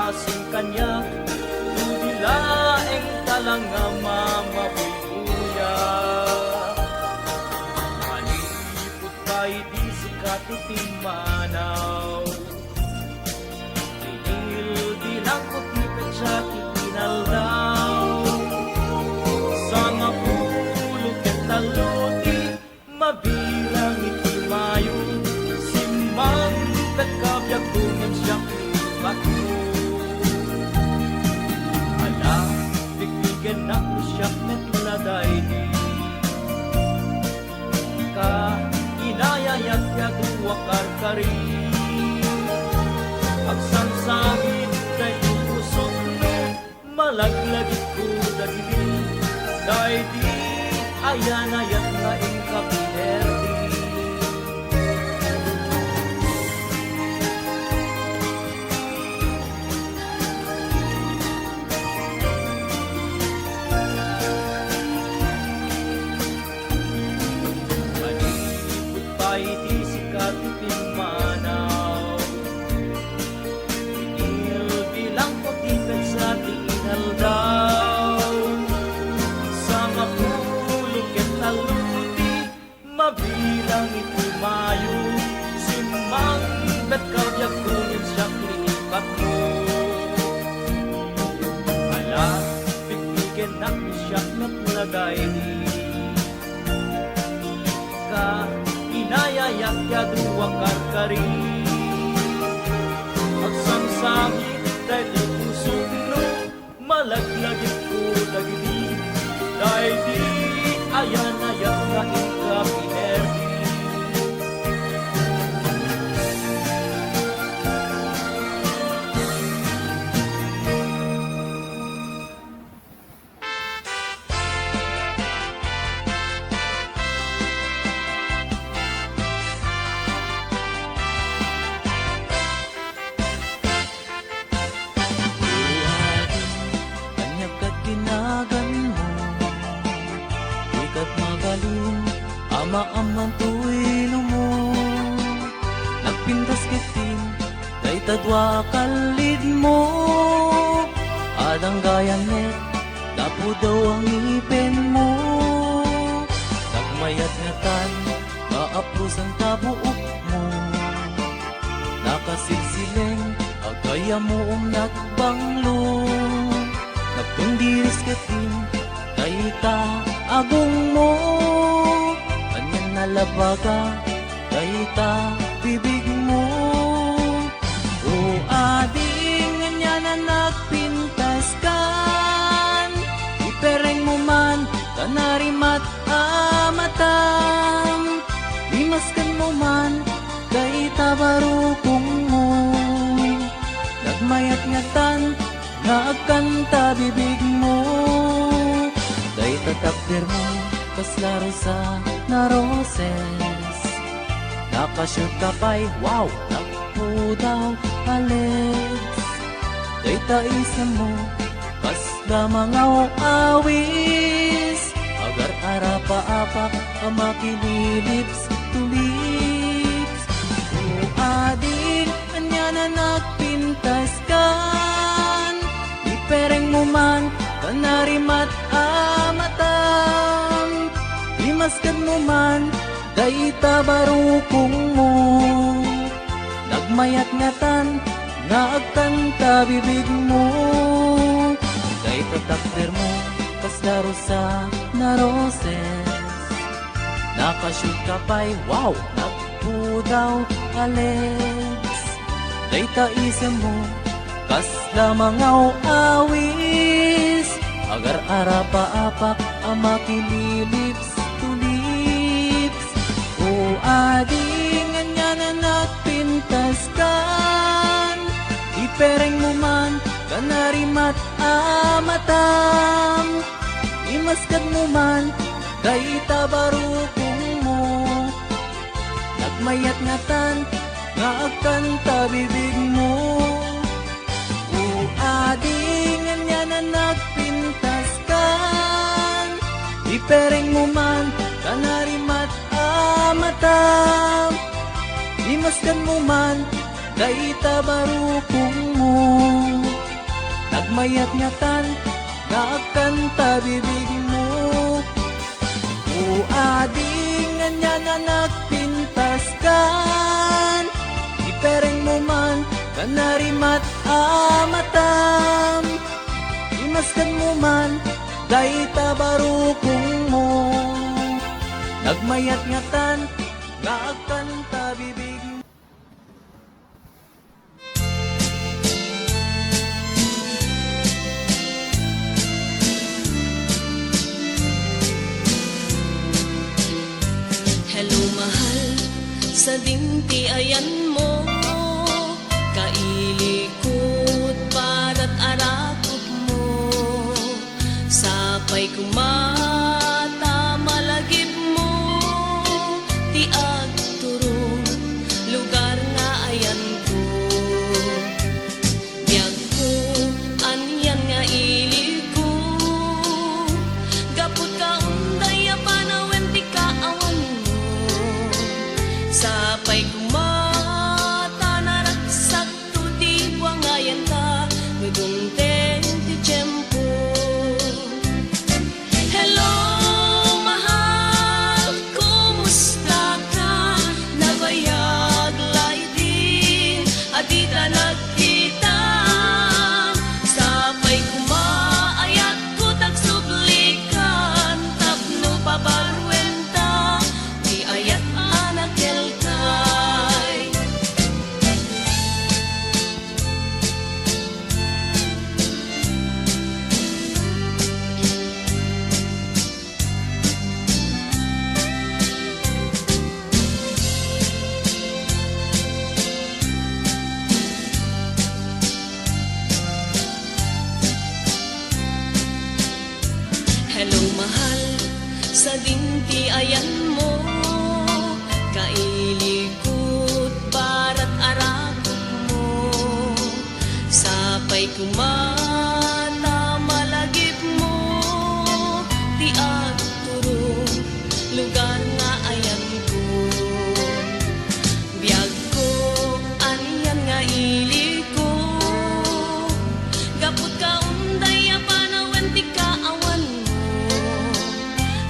asin kanya, tudilaeng talang nga mamabuya. Malipot kay di sikat itimanaw, tinil dinakot ni Petsati inaldaw. Sa nga pulog at taluti, mabilang itimayo, simang pagkabiyag kungen siya kibat mo. Ala, bigbigan na ko siya metladay di ka inayayat ya duwa karkari. Agsansangin kay kusok mo, malaglagit ko dagiti, day di ayanayat na ingkapinerdi. Di sikat itimanaw, tinil bilang kotikan sa tinaldaw. Sa mapulog at taluti, mabilang itimayo, simang bet kawyag kunin siya klinikat mo. Ala, bigbigan na siya naglagay di ka inayayat ya duwa karkari. Agsangsangit dahil pusok no, malaglagit ko dagiti, dahil di ayanayat ka ingkapinerdi. Ama-amang tuwino mo, nagpintas kitin, kay tadwa kalid mo. Adang gayanet, dapo daw ang ipin mo. Nagmayat nga tan, maapros ang tabuok mo. Nakasilsileng, agaya mo nagbanglo. Nagtundiris kitin, kay ta agong mo. Nalabaga, kay ta bibig mo. O ading nga na nagpintas kan, ipereng mo man, kanarimat amatam. Limaskan mo man, kay ta barukong mo. Nagmayat nga tan, naagkanta bibig mo. Kay tatakder mo, kaslaro sa na roses. Nakashoot ka pa'y wow, naku daw Alex. Kay taisa mo, kas mga awis. Agar arapa-apak, amakililips to lips. O ading, kanya na nagpintas kan, ipereng mo man, kanarimat amatam. Limaskan mo man, day tabarukong mo. Nagmayat nga tan, naagkanta bibig mo. Day tatakder mo, kaslaro sa na roses. Nakashoot ka pa'y wow, naku daw Alex. Day taisa mo, kasla mga awis. Agar arapa-apak, amakililips to lips. O ading nga na nagpintas kan, ipereng mo man, kanarimat amatam. Imaskan mo man, kay tabarukong mo. Nagmayat nga tan, nga agkanta bibig mo. O ading nga na nagpintas kan, ipereng mo man, kanarimat amatam. Imaskan mo man, kay tabarukong mo. Nagmayat nga tan, nagkanta bibig mo. Uading nga niya na nagpintas kan, ipereng mo man, kanarimat amatam. Imaskan mo man, day tabarukong mo. Nagmayat nga tan, nagkanta bibig mo. Hello mahal, sa dinti ayan mo, kailikot para't arakot mo. Sapay kumata malagip mo, ti agturong lugar nga ayan ko. Biyag ko, anyan nga ilig ko, gapot ka unday apanawen ti kaawan mo. Sapay kumata naragsak to di buwangayan ta, nudungteng ti tiyempo. Hello mahal, kumusta ka? Nabayag laydin, adita nagkita. Sapay kumaayat ko tagsublikan, tapno pabarwenta, di ayat anak kelkay. Hello mahal, sa dinti ayan mo, kailikot barat arakot mo. Sapay kumata malagip mo, ti agturong lugar nga ayan ko. Biyag ko, anyan nga ilig ko, gapot ka unday apanawen ti kaawan mo.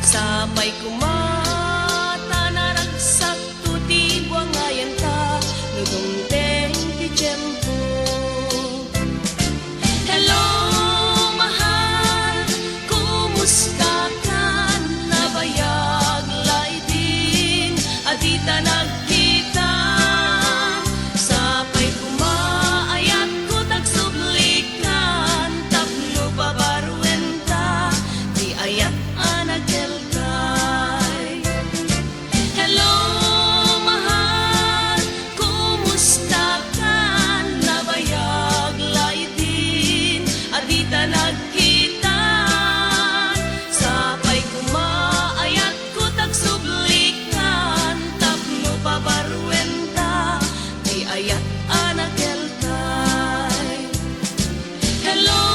Sapay kumata naragsak to ti buwangayan ta, nudungteng ti tiyempo. Hello mahal, kumusta ka? Nabayag laydin, adita nagkita. Sapay kumaayat ko tagsublikan, tapno pabarwenta, di ayat anak kelkay. Hello mahal, kumusta ka? Nabayag laydin, adita nagkita. Sapay kumaayat ko tagsublikan, tapno pabarwenta, di ayat anak kelkay. Hello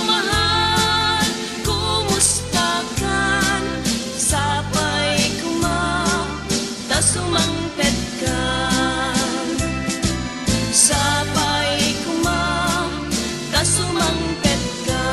mahal, kumusta ka? Sapay kumata sumangpet ka. Sapay kumata sumangpet ka.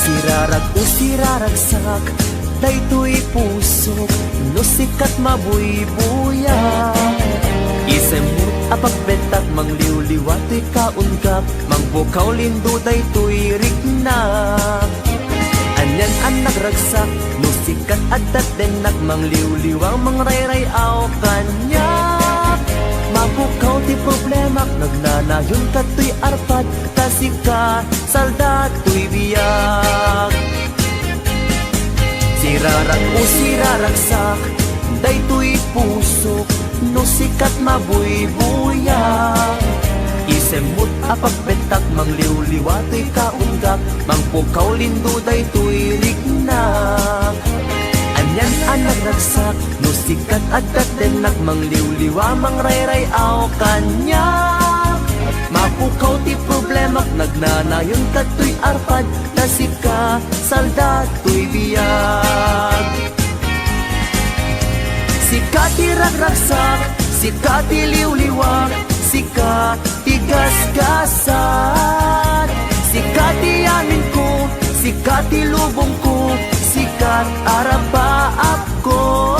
Sirarag o siraragsak, daytoy pusok, no sikat mabuybuya. Isemut apagbentak, mangliwliwatoy kaungkap, mangbukaw lindo daytoy rignak. Anyan ang nagragsak, no sikat adat denak, mangliwliwang mangrayrayaw kanyak. Mabukaw ti problema, nagnanayon kato'y arpad, kasika salda to'y biyak. Sirarak o siraragsak, daytoy pusok, no sikat mabuybuyak. Isemut apagbentak, mangliwliwatoy kaunggak, mangpukaw lindo daytoy rignak. Anyan ang nagragsak, no sikat agdat din nagmangliw-liwa, mangrayray aw kanya. Mapukaw ti problemak, nagnanayon kato'y arpad, nasika salda to'y biyag. Sika ti ragragsak, sika ti liw-liwag, sika ti gasgasan. Sika ti amin ko, sika ti lubong ko, sikat arapa ako.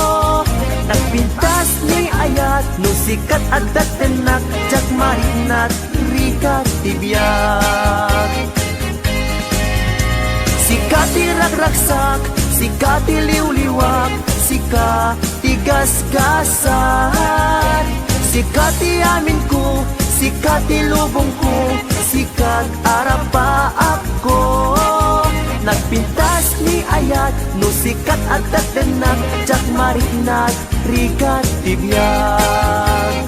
Nagpintas ni ayat, no sikat adat tenak, jak marinat, rikat tibiyag. Sika ti ragragsak, sika ti liw-liwag, sika ti gasgasan. Sika ti amin ko, sika ti lubong ko, sikat arapa ako. Nagpintas ni ayat, no sikat adat tenak, jak marinat, rikat tibiyag.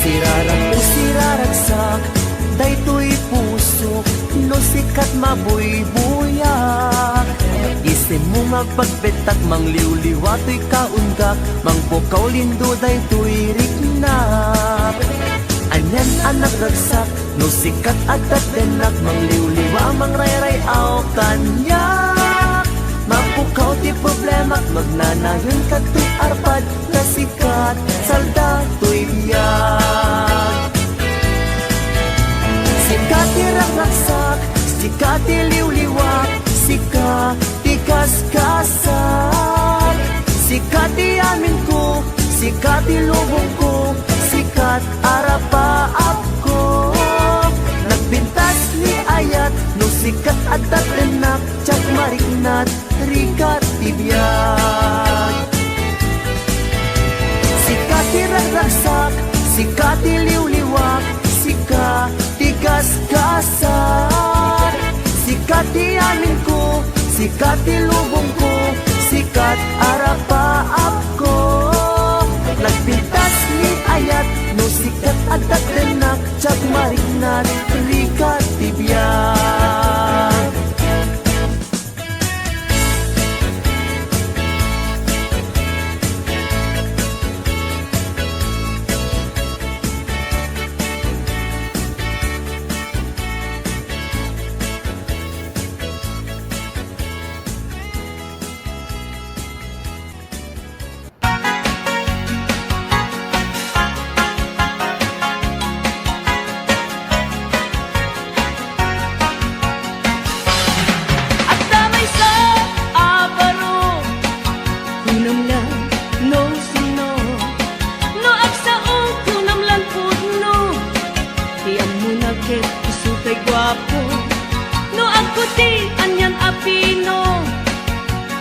Sirarang o siraragsak, daytoy puso, no sikat mabuybuyak. Isin mo magpagbetak, mangliw-liwa to'y kaundak, mangpukaw lindo daytoy riknak. Anyan ang nagragsak, no sikat adat denak, mangliw-liwa, mangrayray aw kanyak. Mapukaw ti problemak, magnanayon kato'y arpad, nasikat salda to'y biyag. Sika ti ragragsak, sika ti liw-liwag, sika ti gasgasan. Sika ti amin ko, sika ti lubong ko, sikat arapa ako. Nagbintas ni ayat, no sikat adat enak, jak marinat, rikat tibiyag. Sika ti ragragsak, sika ti liw-liwag, sika ti gasgasan. Sika ti amin ko, sika ti lubong ko, sikat arapa ako. Nagpintas ni ayat, no sikat adat denak, jak marinat, rikat tibiyag.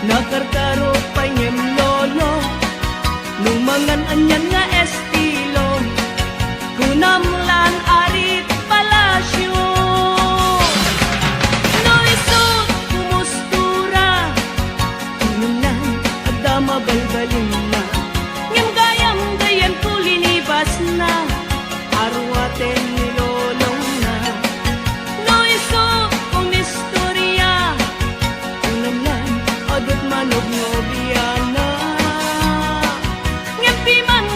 Nakarkaro pa niyem lolo, lumangan anyan nga estilo, kunamlan arit palasyo. No isot kumustura, inunan agdama balbalin na, ngem gayam gayan kulinibas na, arwaten ni lolong na. No isot kumistorya, kunamlan adot manog no biyana, ngem piman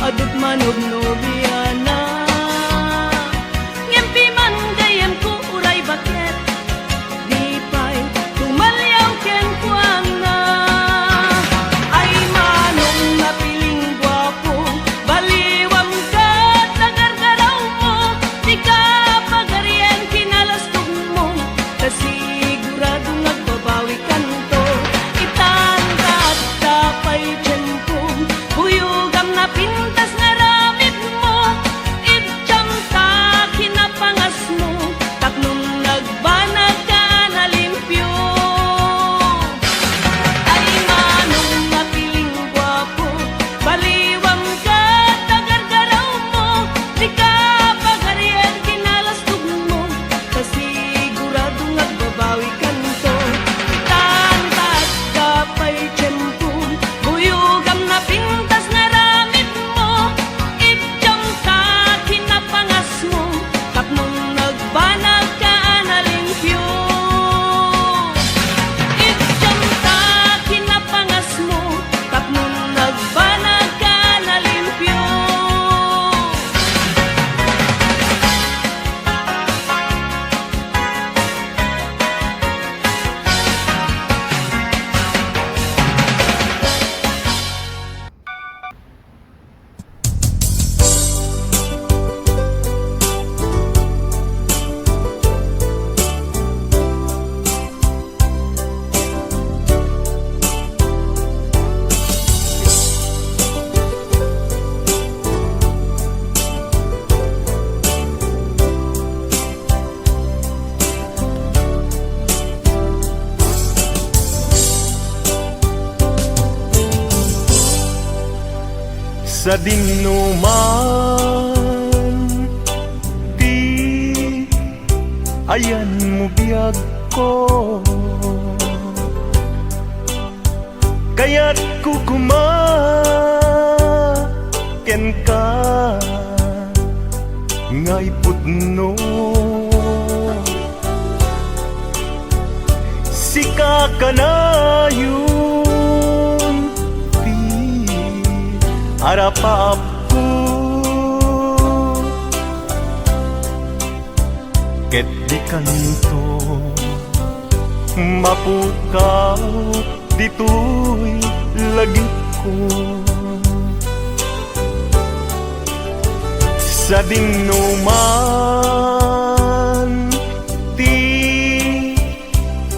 adut manog nobiana. Ngempi man gayem ko uray bakit, di pa'y tumalyaw ken kuang na. Ay manong napiling gwapo, baliwam ka tagargaraw mo, di ka pagaryan kinalastog mo, kasigurado nagbabawi kanto. Itangat tapay tiyempo, buyugam na pintas na ramit mo, idjam ta kinapangas mo, taknong nagbanag ka na limpyo. Ay manong napiling gwapo, baliwam ka tagargaraw mo, di ka pagaryan kinalastog mo, kasigurado nagbabawi kanto. Itangat tapay tiyempo, buyugam na pintas na ramit mo, idjam ta kinapangas mo, tapnong nagbanag ka na limpyo. Idjam ta kinapangas mo, tapnong nagbanag ka na limpyo. Sa dinuman, di ayan mo biyag ko, kaya't kukumaken ka ngay pudno. Sika ka na yun, harapap ko, ket di kanto mapukaw dito'y lagip ko. Sa dinuman, di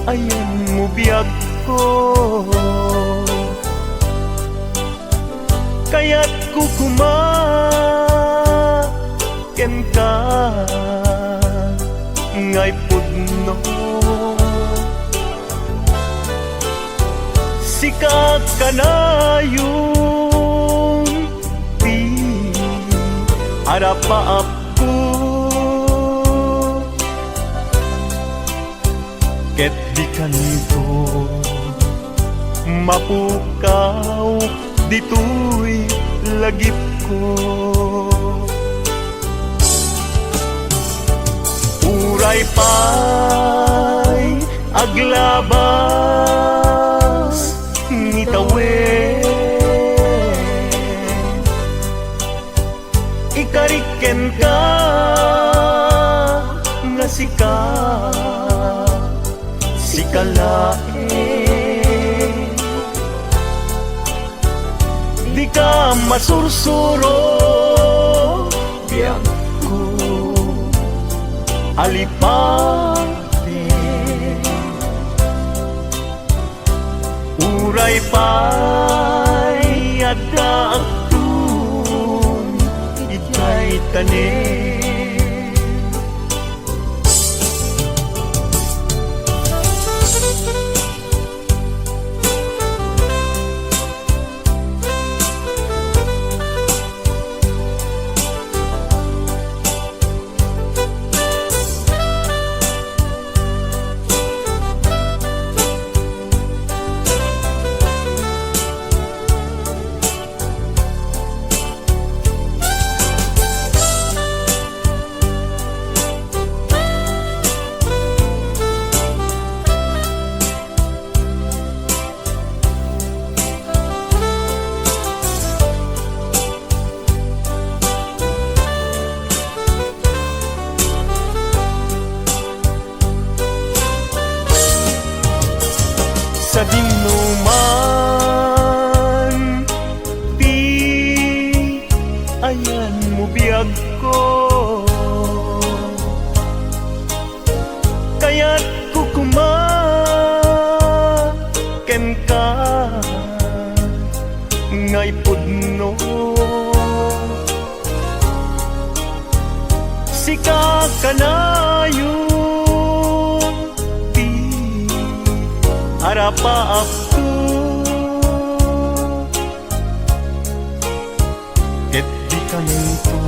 ayan mo biyag ko, kaya't kukumaken ka ngay pudno. Sika ka na yung di harapaap ko, ket di kanto mapukaw dito'y lagip ko. Uray pa'y aglabas ngitawen, ikariken ka nga sikalaen, di ka masursuro biyak ko alipate. Uray pa'y ada aktun ikay tanen. ayan mo biyag ko. Kaya't kukumaken ka ngay pudno. Sika ka na yun di arapa ako. Ket di ka nito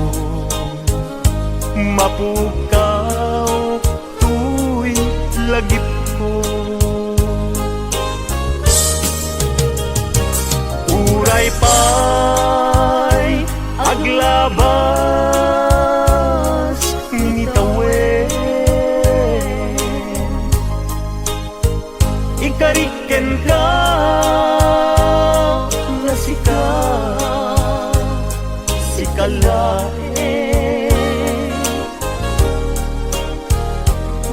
mapukaw tuy lagip ko. Uray pa'y aglabas nitawen, ikariken ka na sikalae.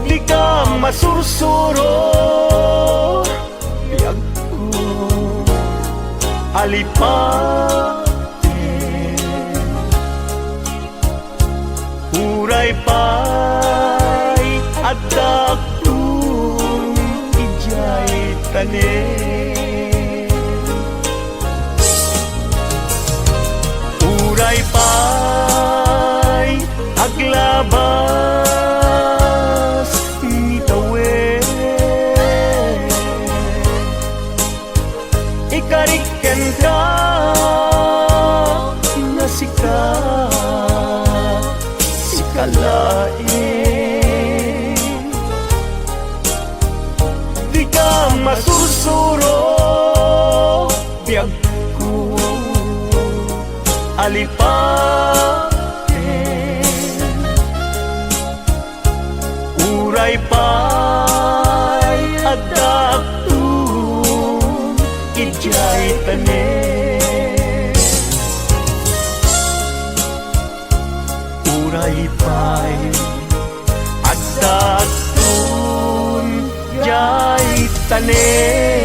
Di ka masursuro biyag ko alipaten. Uray pa'y adaktung ijay tanen. Uray pa'y aglabas nitawen, ikariken ka na sikalain. Di ka masursuro biyag ko alipaten. Uray pa'y adaktung ijay tanen. Uray pa'y adaktung ijay tanen.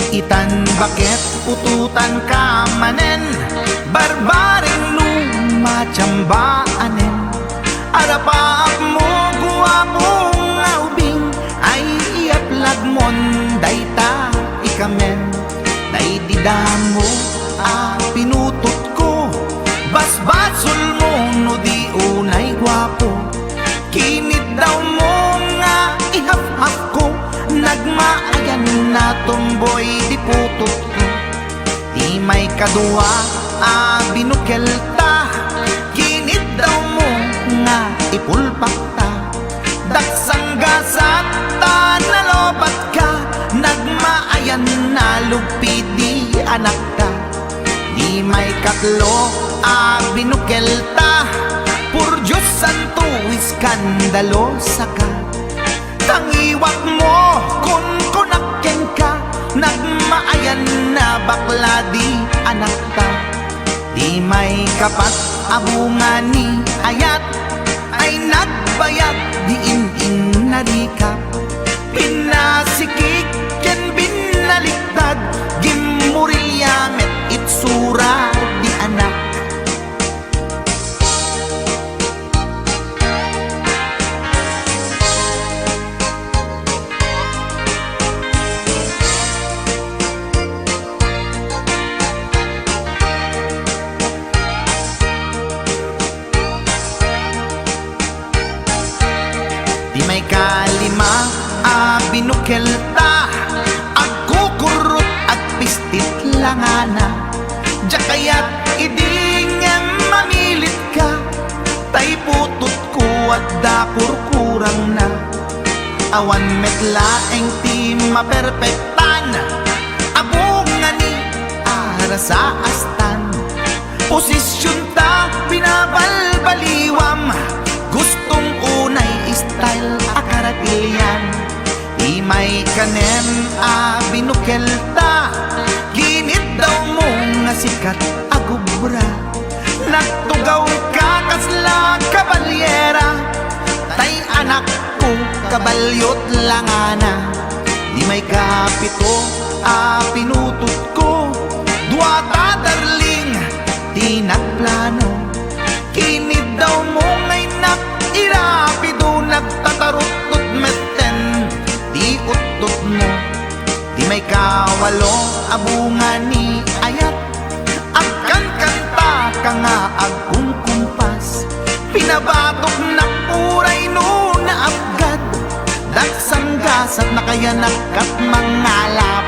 Itan bakit ututan ka manen, barbaring lumatsambaanen. Arapaap mo guwapong aubing, ay iaplag mon dayta ikamen. Daydidamo pinutot ko, basbasul mo no di unay guwapo. Kinid daw mo nga ihaf-haf ko, nagmaayan na tomboy di putot ko. Di may kadua binukel ta, kinid daw mo nga ipulpak ta. Daksang gasat ta nalobat ka, nagmaayan na lugpi di anak ta. Di may katlo binukel ta, pur Diyos santo iskandalosa ka. Tangiwak mo kung kunakken ka, nagmaayan na bakla di anak ta. Di may kapat abungan ni ayat, ay nagbayag di in narikap. Pinasikik ken binaliktad, gimurilya met itsura di anak. Di may kalima binukel ta, agkukurot at pistit langana. Diya kaya't iding mamilit ka, tay putot ko at dakurkurang na. Awan metlaeng ti maperpektan, abong may kanen a binukelta, ginit daw mo nga sikat agubra. Nagtugaw ka kasla kabalyera, tay anak ko kabalyot langana. Di may kapito a pinutot ko, duwata darling tinagplano. Kinid daw mo ngay irapido, nagtatarot-tot meten di utot mo. Di may kawalo abunga ni ayat, agkan kanta ka nga agkung kumpas. Pinabatok na puray no na abgad, dagsang gasat na kaya nakat mangalap.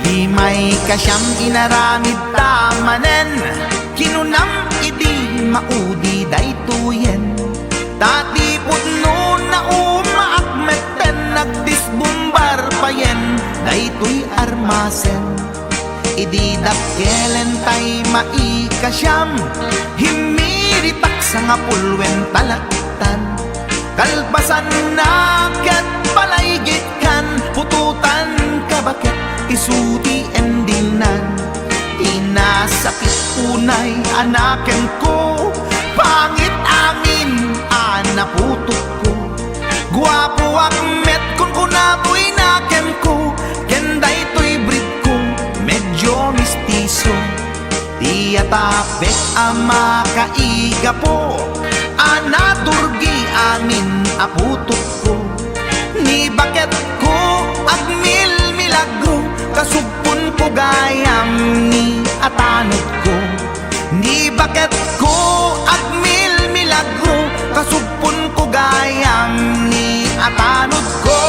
Di may kasyang inaramid tamanen, kinunam idi maudi daytoyen. Tati putno na umaakmeten, nagdisbumbar payen daytoy armasen. Idi dakkelen tay maikasyam, himiritak sa nga pulwen talaktan. Kalpasan na ket palaygit kan, pututan kabakit isuti endinan. Inasakit unay anaken ko, pangit amin anaputok ko. Guwapo akmet kun kunapoy naken ko, kenday to'y breed ko medyo mistiso. Di atapek ama kaiga po, anaturgi amin aputok ko. Ni bakit ko agmil milagro, kasugpon ko gayam ni atanod ko. Ni bakit ko agmil milagro, kasugpon ko gayam ni atanod ko.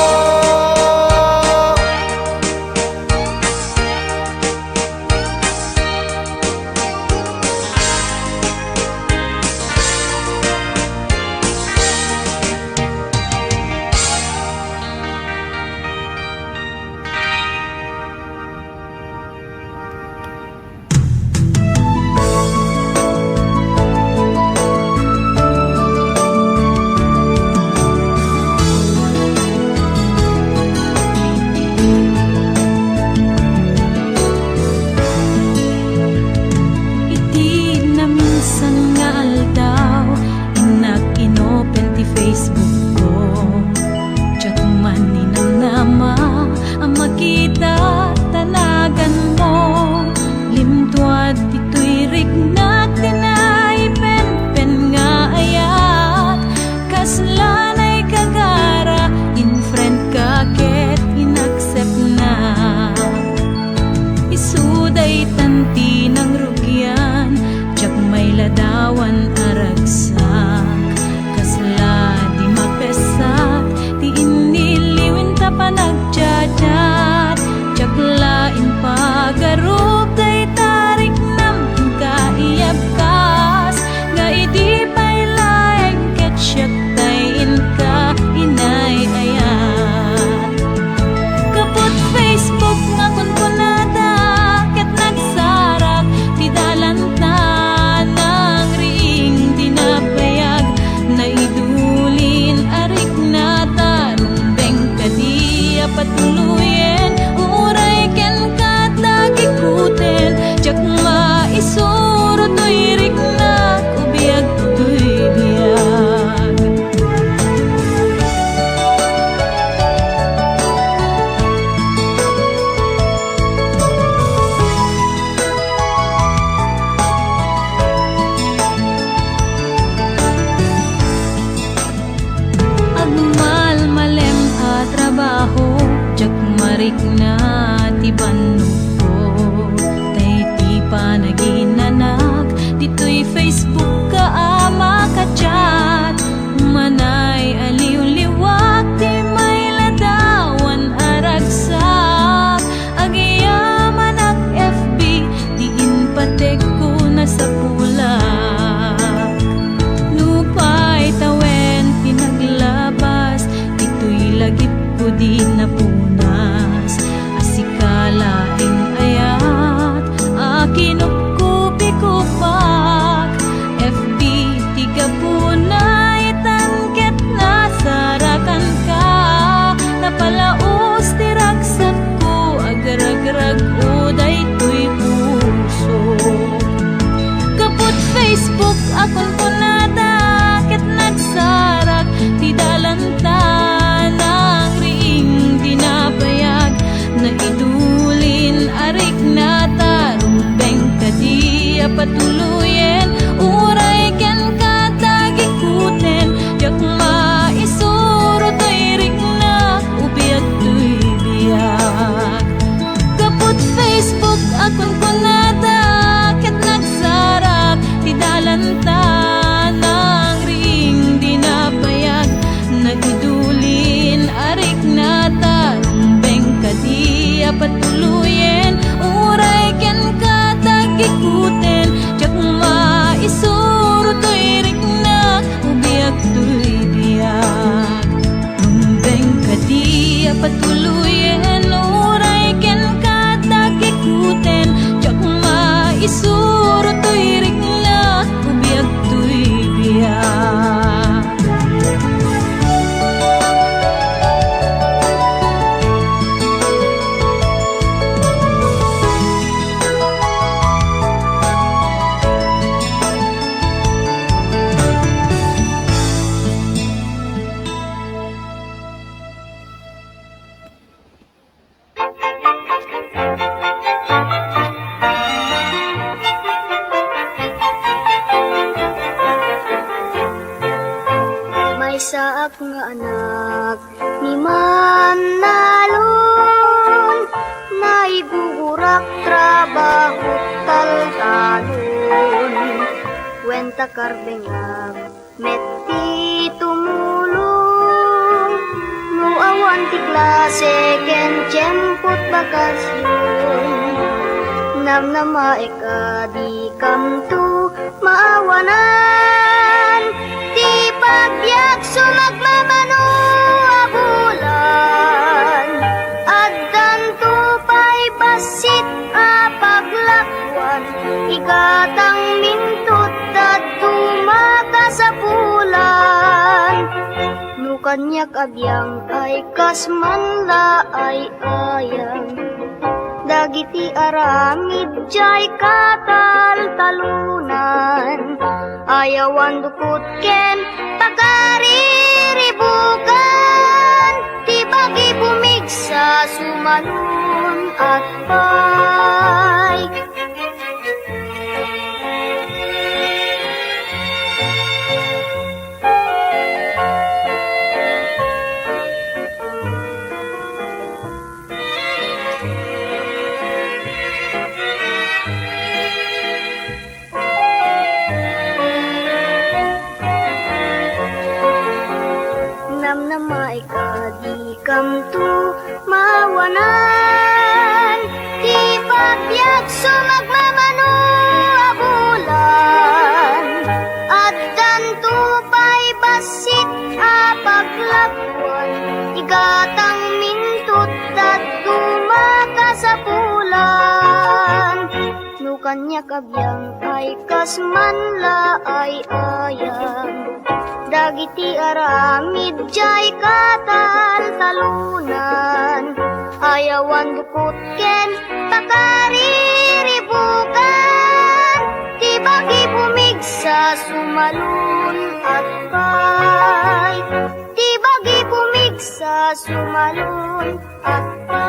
di napunas. Asikalaing ayat kinupkupi-kupak. FB tiga punay tangket nasarakan ka. Napalaos tiragsat ko agar-agarag uday to'y puso. Kaput Facebook akon ko natakit nagsarak. Ti dalanta ng ring dinapayag. Naidulin arik na tarumbeng kadiya patuluyen. Uray ken katagikuten. Jak maisuro to'y ring na ubiyag to'y biyag. Kaput Facebook akon ko natakit nagsarak. Ti dalanta ng ring dinapayag. Nagidulin arik na tarumbeng kadiya patuluyen. Uray ken katagikuten. Jak maisuro to'y ring na ubiyag to'y biyag. Rumbeng kadiya patuluyen. Uray ken katagikuten. Jak maisuro to'y ring na ubiyag to'y biyag. May saak nga anak ni Manalon, naigugurak trabaho taltalon. Kwenta karbengag metti tumulong, no awan ti klase ken tiyempot bakasyon. Namnamae ka di kamtu maawanan, ti pagbiag sumagmamano abulan. Addan tupay basit apaglakwan, ikatang mintot at tumakasapulan. No kanyak abyang ay kasmanla ay ayang, dagiti aramid jay katal-talunan. Ayawan dukot ken pakariribukan, ti bagi bumigsa sumalun at pay. Namnamay ka di kamtu mawanan, ti pagbiag sumagmamano abulan. Addan tupay basit apaglakwan, igatang mintot at tumakasapulan. No kanyak abyang ay kasmanla ay ayang, dagiti aramid jay katal-talunan. Ayawan dukot ken pakariribukan, ti bagi bumigsa sumalun at pay. Ti bagi bumigsa sumalun at pay.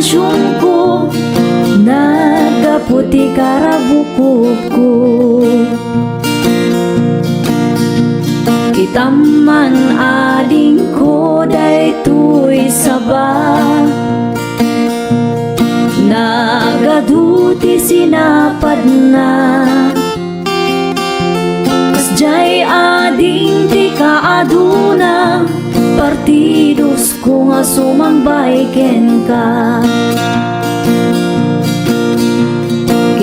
pansyon ko, nagaputi karabukog ko. Itaman ading ko daytoy saba, nagaduti sinapad na. Kasjay ading di kaaduna, partidos ko nga sumangbay ken ka.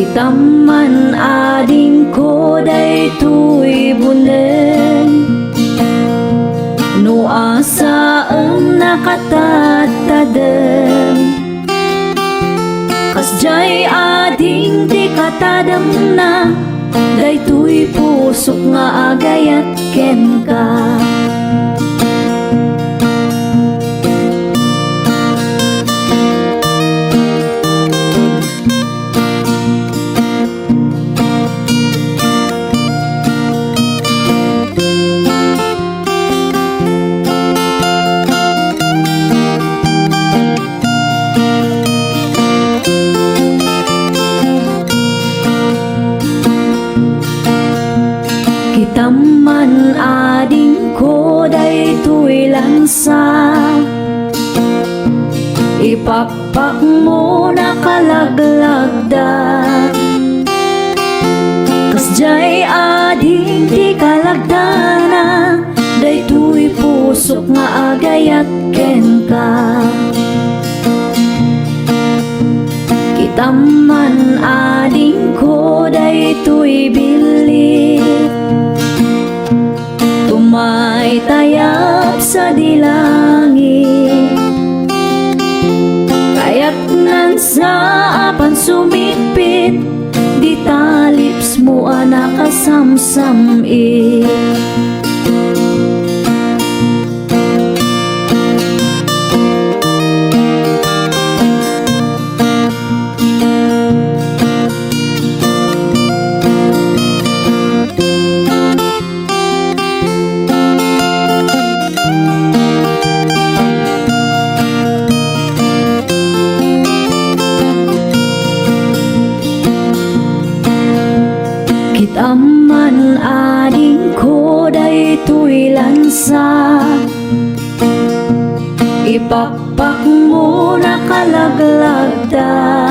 Kitaman ading ko daytoy bunen, no asaan nakatatadem. Kasjay ading di katadam na, daytoy pusok nga agayat ken ka. Kitaman ading ko daytoy lansa, ipakpak mo nakalaglag-da. Kasjay ading di kalagdana, daytoy pusok nga agayat ken ka. Kitaman ading ko daytoy bilit, may tayap sa dilangit. Kaya't nan sa apan sumipit, di talips mo nakasamsamit. Kitaman ading ko daytoy lansa, ipakpak mo nakalaglag-da.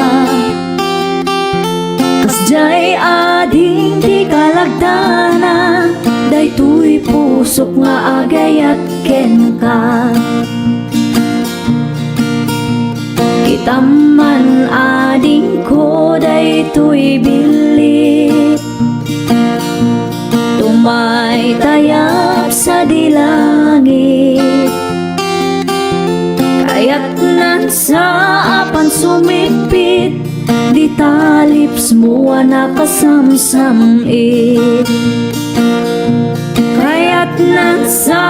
Kasjay ading di kalagdana, daytoy pusok nga agayat ken ka. Kitaman ading ko daytoy bilit, may tayap sa dilangit. Kaya't nan sa apan sumipit, di talips mo nakasamsamit. Kaya't nan sa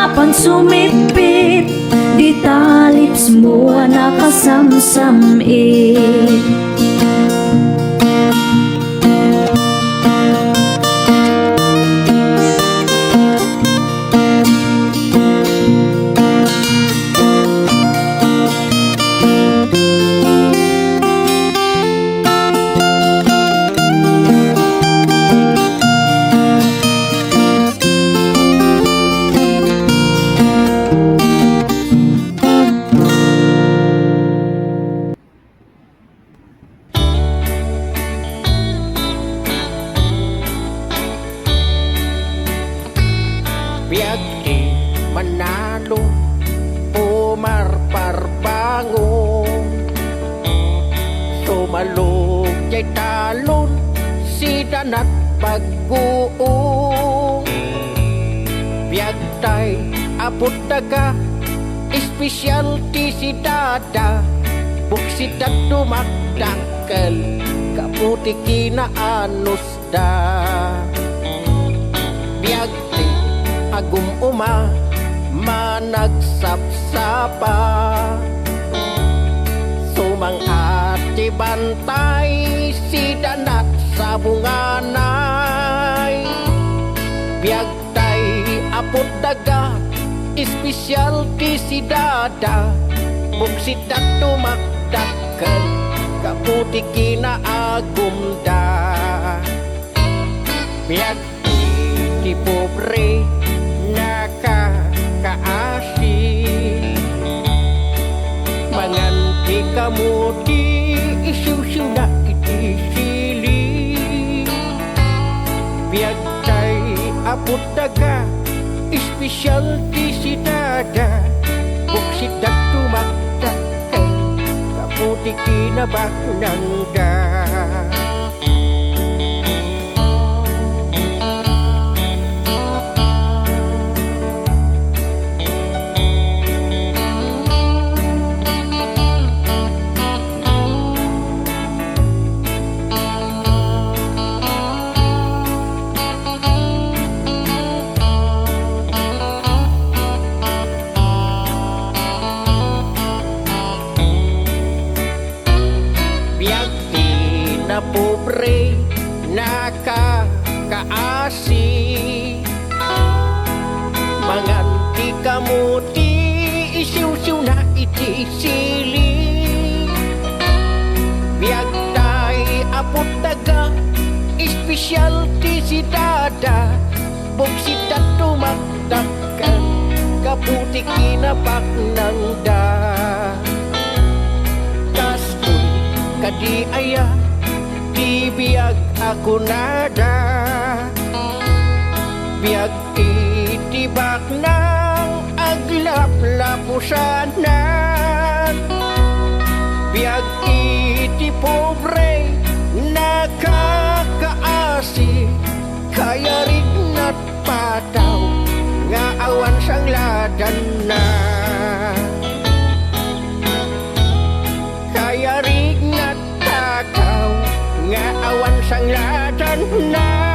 apan sumipit, di talips mo nakasamsamit. Biyagti manalo Umar parbango Sumalog jay talon Si danat pagbuong Biyagtay apot daga Espesyal ti si dada Buksidat tumakdakkel Kaputi kinaanos da Biyagti agum uma managsapsapa Sumangati bantay si danat sa bunganay Biyagtay apot daga Espesyal ti si dada Buksidat tumakdakkel dakkel kaputi kinaagumda biag di pobre nakakaasi manganti kamu di isiw-siw na itisili biag tay apot daga espesyal di si dada buksit dat tumaktakan kaputi kinabagnanda na pobre nakakaasi manganti kamu di isiw-siw na itisili biag tay apot daga espesyal di si dada buksit at tumakdakan kaputi kinabagnanda kastoy kadi aya di biag ako nada biag itibak ng aglap-lapusanan biag iti pobre nakakaasi kaya rin at pataw nga awan sang ladan na kaya rin at takaw nga awan sang ladan na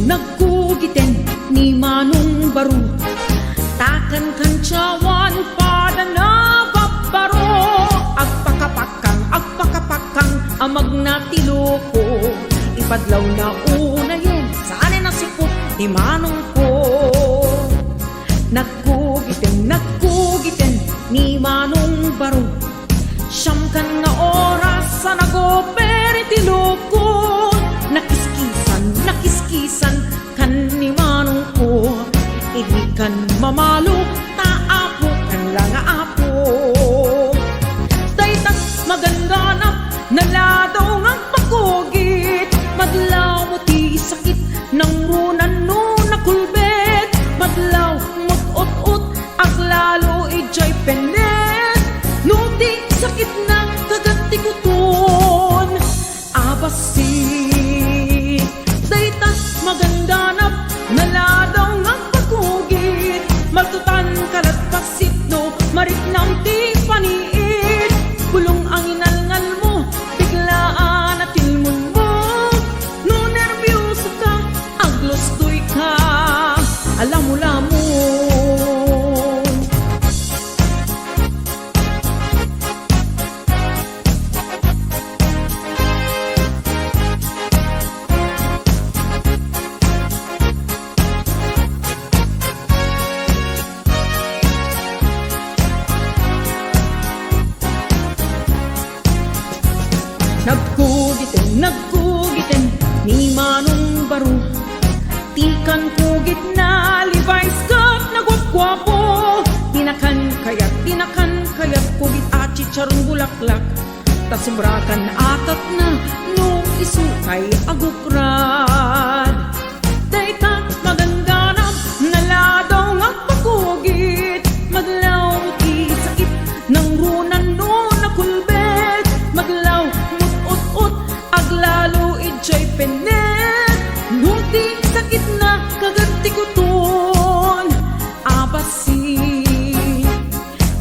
Nagkugiten ni Manong Baro takan kancawan pada nababaro agpakapakang amag na tiloko ipadlaw na unayin saan na sikop ni Manong ko nagkugiten ni Manong Baro siyam kan nga oras sa nagoperi tiloko nakiskisan kan ni Manong ko igikan mamalo taapo kan lang apo daytag maganganap naladaw ng pagkugit madlaw mo ti sakit ng runan no nakulbet madlaw mag-ut-ut ang lalo ijay penet no ti sakit na kagati kuton abasi magandanap naladaw ng pagkugit maltutan kalat paksit no marit ng ti paniit bulong ang inalngal mo biglaan at tilmon mo no nervyoso ka aglostoy ka alam mo Nagkugiten ni Manong Baro tikan kugit na Levi's cup nagwapwapo tinakan kayat kugit at chicharong bulaklak tasumbrakan atat na no isukay agukrad dayta maganganap naladaw nga pagkugit maglaw ti sakit ng runan no nakulbet maglaw aglalo ijay penet nuti sakit na kagati kuton abasi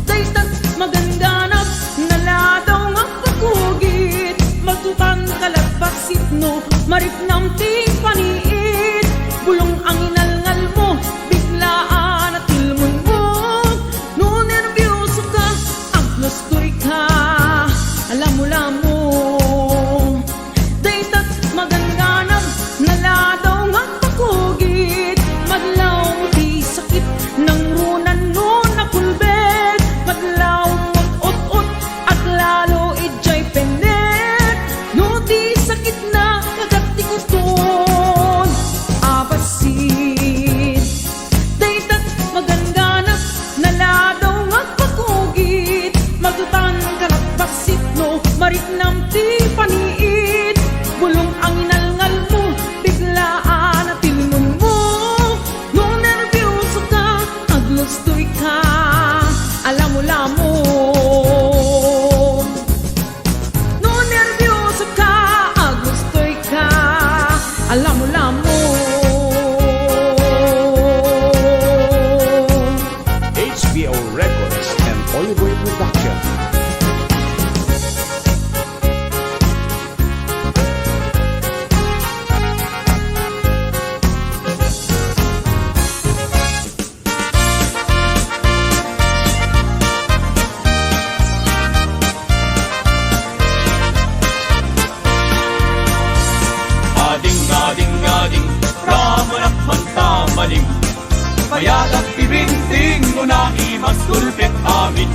daytat maganganap naladaw nga pagkugit magtutan kalat baksit no marit nam ting paniit ka, alam mo lamo. Daytat maganganam, naladaw nga pakugit. Madlaw mo di sakit, ng runan no nakulbet. Madlaw mo't ut-ut, at lalo ijay penet. No di sakit na kagatikutun, abasin. Daytat maganganam, naladaw nga pakugit. Matutan kalat basit no, mariknam ti paniit. Bulong ang inalngal mo, biglaan at tinunod mo. No nervyoso ka, aglustoy ka, alam mo lamo. No nervyoso ka, aglustoy ka, alam mo lamo. HBO Records and Oliver Production. Ading, ramanak mantamaling Mayatag pibinting mo na imas tulpit amin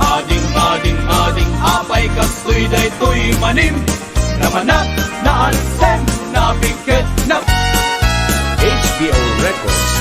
Ading, apay kastoy daytoy manim Namanak na alsen, na bigket na HBO Records